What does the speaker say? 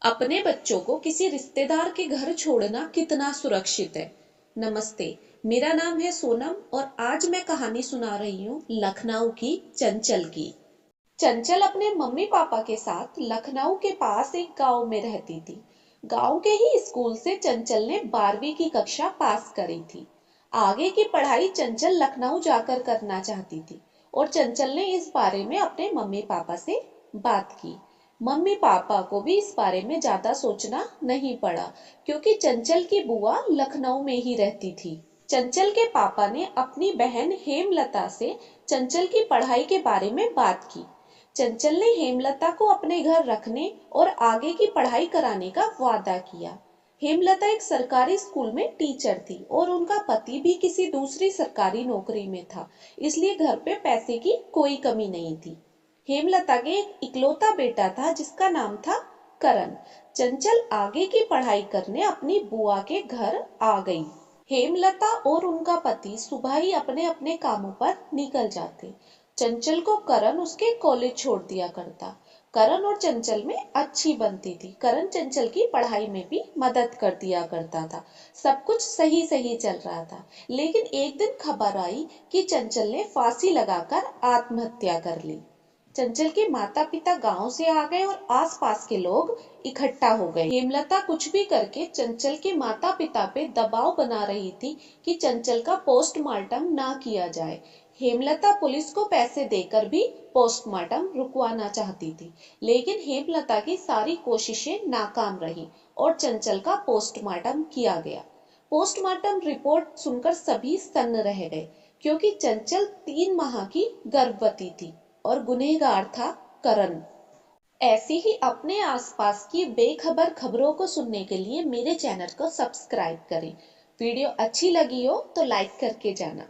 अपने बच्चों को किसी रिश्तेदार के घर छोड़ना कितना सुरक्षित है। नमस्ते, मेरा नाम है सोनम और आज मैं कहानी सुना रही हूँ लखनऊ की चंचल की। चंचल अपने मम्मी पापा के साथ लखनऊ के पास एक गांव में रहती थी। गांव के ही स्कूल से चंचल ने 12वीं की कक्षा पास करी थी। आगे की पढ़ाई चंचल लखनऊ जाकर करना चाहती थी और चंचल ने इस बारे में अपने मम्मी पापा से बात की। मम्मी पापा को भी इस बारे में ज्यादा सोचना नहीं पड़ा क्योंकि चंचल की बुआ लखनऊ में ही रहती थी। चंचल के पापा ने अपनी बहन हेमलता से चंचल की पढ़ाई के बारे में बात की। चंचल ने हेमलता को अपने घर रखने और आगे की पढ़ाई कराने का वादा किया। हेमलता एक सरकारी स्कूल में टीचर थी और उनका पति भी किसी दूसरी सरकारी नौकरी में था, इसलिए घर पे पैसे की कोई कमी नहीं थी। हेमलता के एक इकलौता बेटा था जिसका नाम था करण। चंचल आगे की पढ़ाई करने अपनी बुआ के घर आ गई। हेमलता और उनका पति सुबह ही अपने अपने कामों पर निकल जाते। चंचल को करण उसके कॉलेज छोड़ दिया करता। करण और चंचल में अच्छी बनती थी। करण चंचल की पढ़ाई में भी मदद कर दिया करता था। सब कुछ सही सही चल रहा था, लेकिन एक दिन खबर आई कि चंचल ने फांसी लगाकर आत्महत्या कर ली। चंचल के माता पिता गांव से आ गए और आसपास के लोग इकट्ठा हो गए। हेमलता कुछ भी करके चंचल के माता पिता पे दबाव बना रही थी कि चंचल का पोस्टमार्टम ना किया जाए। हेमलता पुलिस को पैसे देकर भी पोस्टमार्टम रुकवाना चाहती थी, लेकिन हेमलता की सारी कोशिशें नाकाम रही और चंचल का पोस्टमार्टम किया गया। पोस्टमार्टम रिपोर्ट सुनकर सभी सन्न रह गए क्योंकि चंचल 3 माह की गर्भवती थी और गुनहगार था करण। ऐसी ही अपने आसपास की बेखबर खबरों को सुनने के लिए मेरे चैनल को सब्सक्राइब करें। वीडियो अच्छी लगी हो तो लाइक करके जाना।